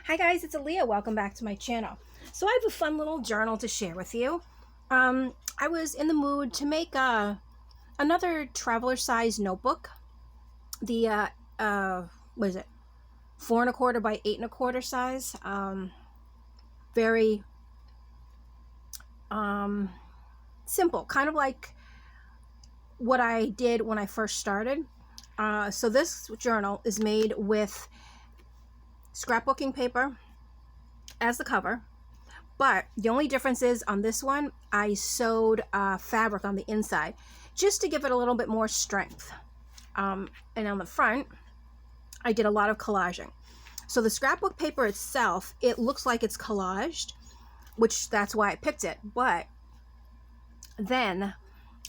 Hi guys, it's Alia. Welcome back to my channel. So I have a fun little journal to share with you. I was in the mood to make another traveler size notebook. The what is it? 4¼ by 8¼ size. Very simple, kind of like what I did when I first started. So this journal is made with scrapbooking paper as the cover, but the only difference is on this one I sewed fabric on the inside just to give it a little bit more strength, and on the front I did a lot of collaging. So the scrapbook paper itself, it looks like it's collaged, which that's why I picked it. But then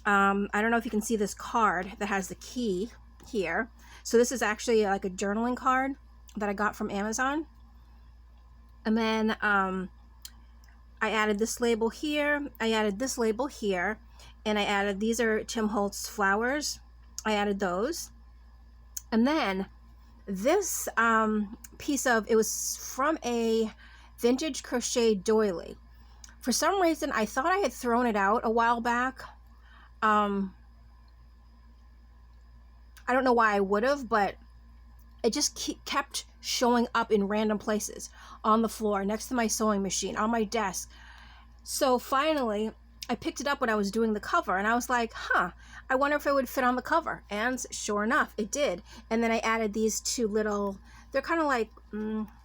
I don't know if you can see this card that has the key here. So this is actually like a journaling card that I got from Amazon. And then I added this label here, I added this label here, and I added, these are Tim Holtz flowers. I added those. And then this piece of, it was from a vintage crochet doily. For some reason, I thought I had thrown it out a while back. I don't know why I would have, but it just kept showing up in random places, on the floor, next to my sewing machine, on my desk. So finally, I picked it up when I was doing the cover, and I was like, I wonder if it would fit on the cover. And sure enough, it did. And then I added these two little, they're kind of like,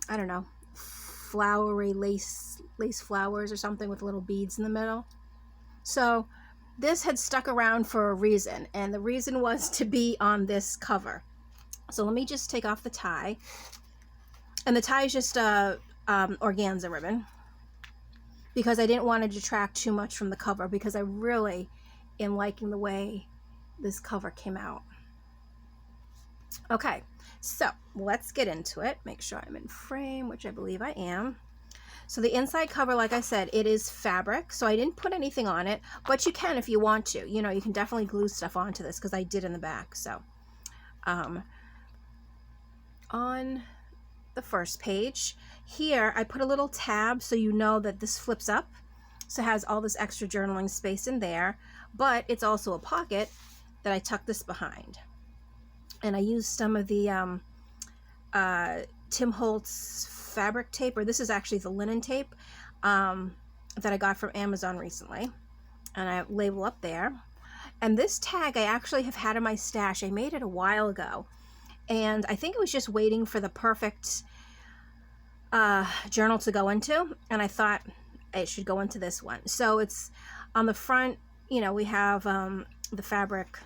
I don't know, flowery lace flowers or something with little beads in the middle. So this had stuck around for a reason, and the reason was to be on this cover. So let me just take off the tie. And the tie is just organza ribbon, because I didn't want to detract too much from the cover, because I really am liking the way this cover came out. Okay, so let's get into it. Make sure I'm in frame, which I believe I am. So the inside cover, like I said, it is fabric, so I didn't put anything on it, but you can if you want to. You know, you can definitely glue stuff onto this, because I did in the back. So on the first page here, I put a little tab so you know that this flips up, so it has all this extra journaling space in there, but it's also a pocket that I tuck this behind. And I used some of the Tim Holtz fabric tape, or this is actually the linen tape that I got from Amazon recently, and I label up there. And this tag I actually have had in my stash. I made it a while ago, and I think it was just waiting for the perfect journal to go into, and I thought it should go into this one. So it's on the front, you know, we have the fabric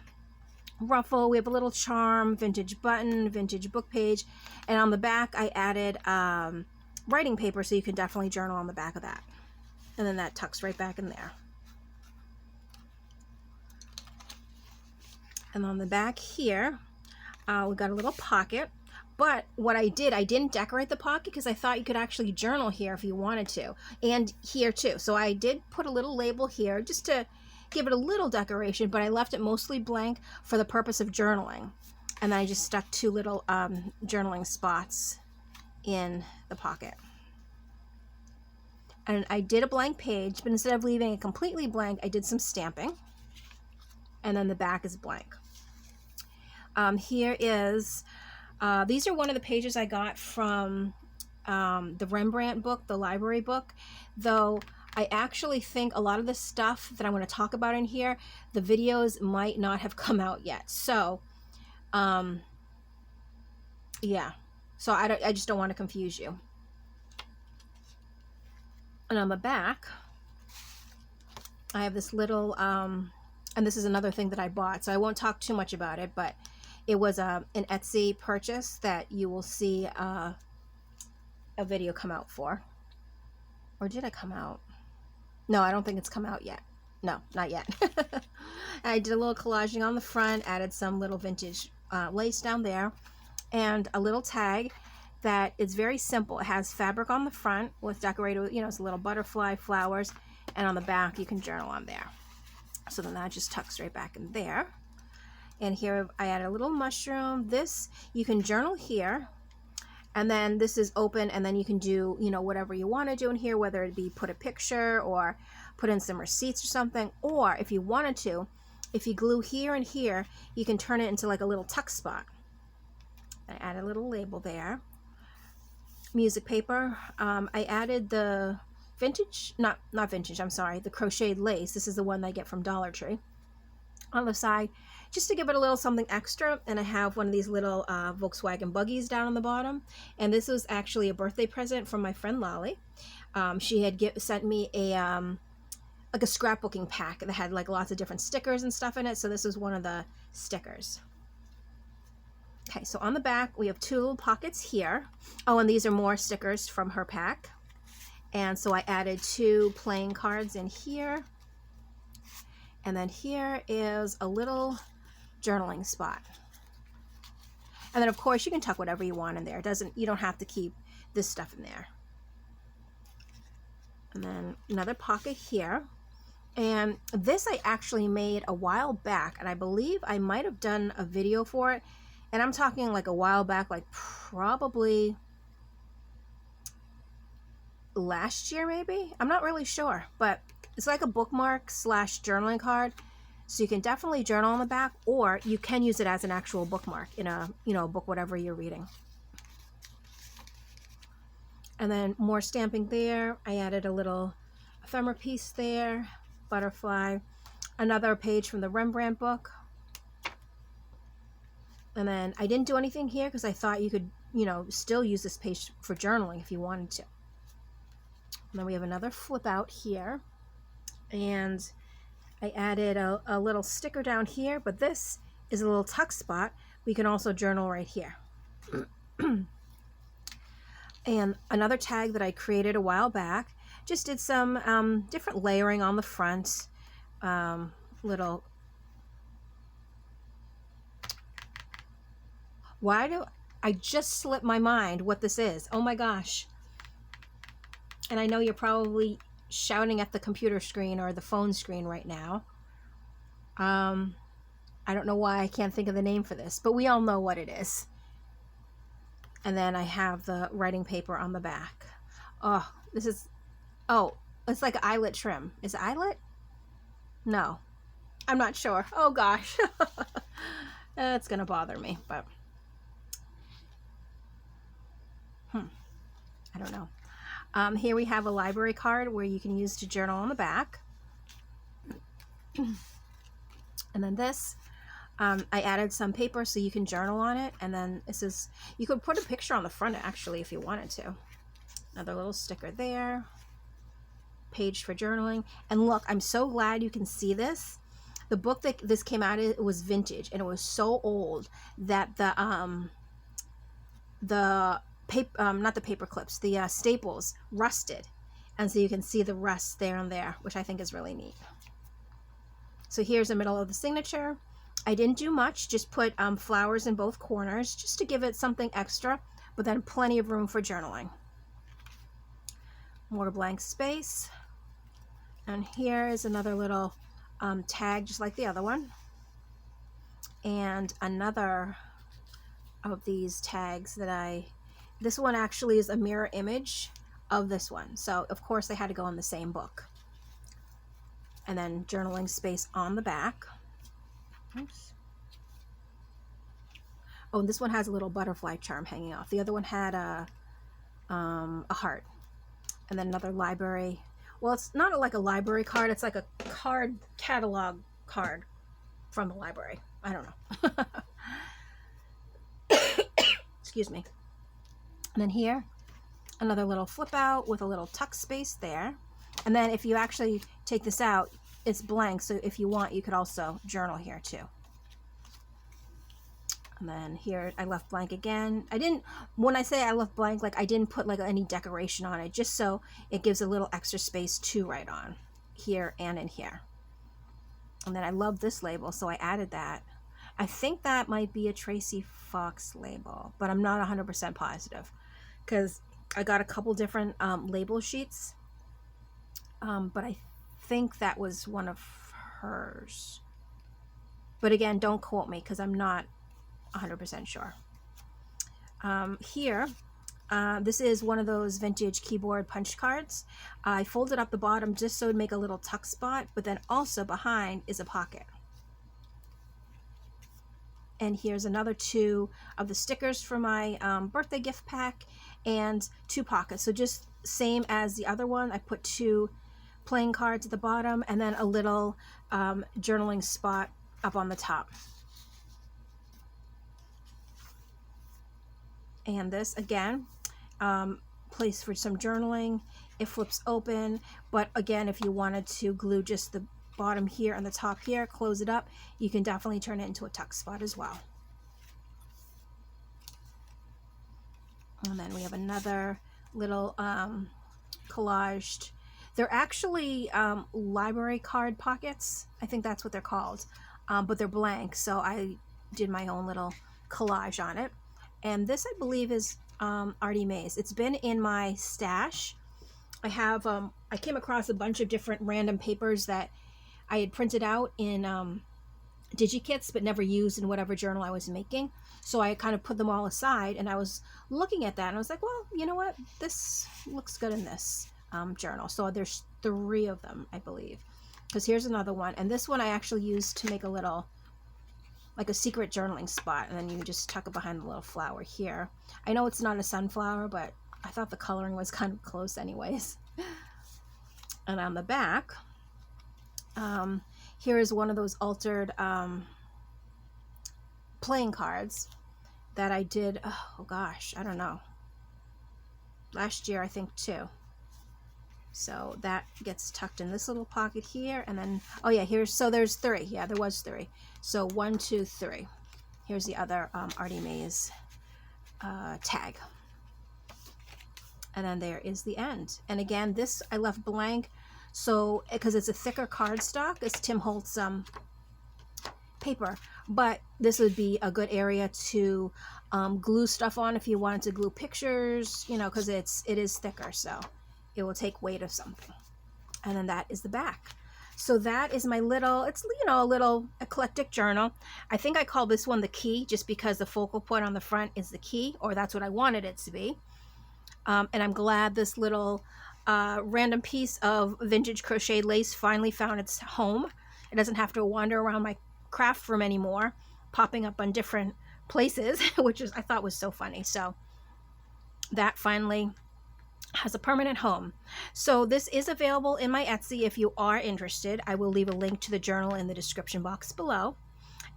ruffle, we have a little charm, vintage button, vintage book page, and on the back I added writing paper, so you can definitely journal on the back of that. And then that tucks right back in there. And on the back here, we got a little pocket. But what I did, I didn't decorate the pocket, because I thought you could actually journal here if you wanted to, and here too. So I did put a little label here just to give it a little decoration, but I left it mostly blank for the purpose of journaling. And then I just stuck two little journaling spots in the pocket. And I did a blank page, but instead of leaving it completely blank, I did some stamping. And then the back is blank. Here is, these are one of the pages I got from the Rembrandt book, the library book, though I actually think a lot of the stuff that I'm going to talk about in here, the videos might not have come out yet. So, yeah, so I just don't want to confuse you. And on the back, I have this little, and this is another thing that I bought, so I won't talk too much about it, but it was an Etsy purchase that you will see a video come out for. Or did it come out? No, I don't think it's come out yet. No, not yet. I did a little collaging on the front, added some little vintage lace down there, and a little tag that is very simple. It has fabric on the front with decorated with, you know, it's a little butterfly, flowers, and on the back you can journal on there. So then that just tucks right back in there. And here I added a little mushroom. This, you can journal here, And then this is open, and then you can do, you know, whatever you want to do in here, whether it be put a picture or put in some receipts or something. Or if you wanted to, if you glue here and here, you can turn it into like a little tuck spot. I add a little label there. Music paper. I added the vintage, not vintage, I'm sorry, the crocheted lace. This is the one that I get from Dollar Tree on the side, just to give it a little something extra. And I have one of these little Volkswagen buggies down on the bottom, and this was actually a birthday present from my friend Lolly. She had sent me a like a scrapbooking pack that had like lots of different stickers and stuff in it, so this was one of the stickers. Okay, so on the back we have 2 little pockets here. Oh, and these are more stickers from her pack. And so I added 2 playing cards in here. And then here is a little journaling spot. And then of course you can tuck whatever you want in there. You don't have to keep this stuff in there. And then another pocket here. And this I actually made a while back, and I believe I might have done a video for it. And I'm talking like a while back, like probably last year maybe. I'm not really sure, but it's like a bookmark / journaling card. So you can definitely journal on the back, or you can use it as an actual bookmark in a, you know, book, whatever you're reading. And then more stamping there. I added a little ephemera piece there, butterfly, another page from the Rembrandt book. And then I didn't do anything here because I thought you could, you know, still use this page for journaling if you wanted to. And then we have another flip out here. And I added a little sticker down here, but this is a little tuck spot. We can also journal right here. And another tag that I created a while back, just did some different layering on the front. Little... Why do I just slipped my mind what this is? Oh my gosh. And I know you're probably shouting at the computer screen or the phone screen right now. I don't know why I can't think of the name for this, but we all know what it is. And then I have the writing paper on the back. Oh, this is, oh, it's like an eyelet trim. Is it eyelet? No, I'm not sure. Oh gosh. It's gonna bother me, but I don't know. Here we have a library card where you can use to journal on the back. And then this, I added some paper so you can journal on it. And then this is, you could put a picture on the front actually if you wanted to. Another little sticker there. Page for journaling. And look, I'm so glad you can see this. The book that this came out of, it was vintage, and it was so old that the paper, not the paper clips, the staples rusted, and so you can see the rust there and there, which I think is really neat. So here's the middle of the signature. I didn't do much, just put flowers in both corners just to give it something extra, but then plenty of room for journaling. More blank space. And here is another little tag just like the other one. And another of these tags that this one actually is a mirror image of this one. So of course they had to go in the same book. And then journaling space on the back. Oops. Oh, and this one has a little butterfly charm hanging off. The other one had a heart. And then another library. Well, it's not like a library card. It's like a card catalog card from the library. I don't know. Excuse me. And then here, another little flip out with a little tuck space there. And then if you actually take this out, it's blank. So if you want, you could also journal here too. And then here I left blank again. When I say I left blank, like I didn't put like any decoration on it, just so it gives a little extra space to write on here and in here. And then I love this label, so I added that. I think that might be a Tracy Fox label, but I'm not 100% positive because I got a couple different label sheets. But I think that was one of hers. But again, don't quote me because I'm not 100% sure. Here This is one of those vintage keyboard punch cards. I folded up the bottom just so it'd make a little tuck spot, but then also behind is a pocket. And here's another 2 of the stickers for my birthday gift pack, and 2 pockets. So just same as the other one, I put 2 playing cards at the bottom and then a little journaling spot up on the top. And this again, place for some journaling. It flips open, but again, if you wanted to glue just the bottom here and the top here, close it up, you can definitely turn it into a tuck spot as well. And then we have another little collaged. They're actually library card pockets. I think that's what they're called, but they're blank, so I did my own little collage on it. And this, I believe, is Artie Mays. It's been in my stash. I have I came across a bunch of different random papers that I had printed out in DigiKits but never used in whatever journal I was making. So I kind of put them all aside, and I was looking at that and I was like, well, you know what, this looks good in this journal. So there's 3 of them, I believe, because here's another one, and this one I actually used to make a little, like a secret journaling spot, and then you just tuck it behind the little flower here. I know it's not a sunflower, but I thought the coloring was kind of close anyways. And on the back, here is one of those altered playing cards that I did, oh gosh, I don't know, last year I think too. So that gets tucked in this little pocket here, and then, oh yeah, here's, so there's 3. Yeah, there was 3. So 1, 2, 3. Here's the other Artie Mays tag. And then there is the end. And again, this I left blank, so because it's a thicker cardstock, it's Tim Holtz paper, but this would be a good area to glue stuff on if you wanted to glue pictures, you know, because it is thicker, so it will take weight of something. And then that is the back. So that is my little, it's, you know, a little eclectic journal. I think I call this one the key just because the focal point on the front is the key, or that's what I wanted it to be. And I'm glad this little random piece of vintage crocheted lace finally found its home. It doesn't have to wander around my craft room anymore, popping up on different places, which I thought was so funny. So that finally has a permanent home. So this is available in my Etsy if you are interested. I will leave a link to the journal in the description box below.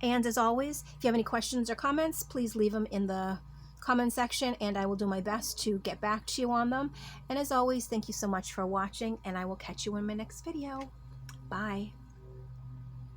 And as always, if you have any questions or comments, please leave them in the comment section and I will do my best to get back to you on them. And as always, thank you so much for watching, and I will catch you in my next video. Bye.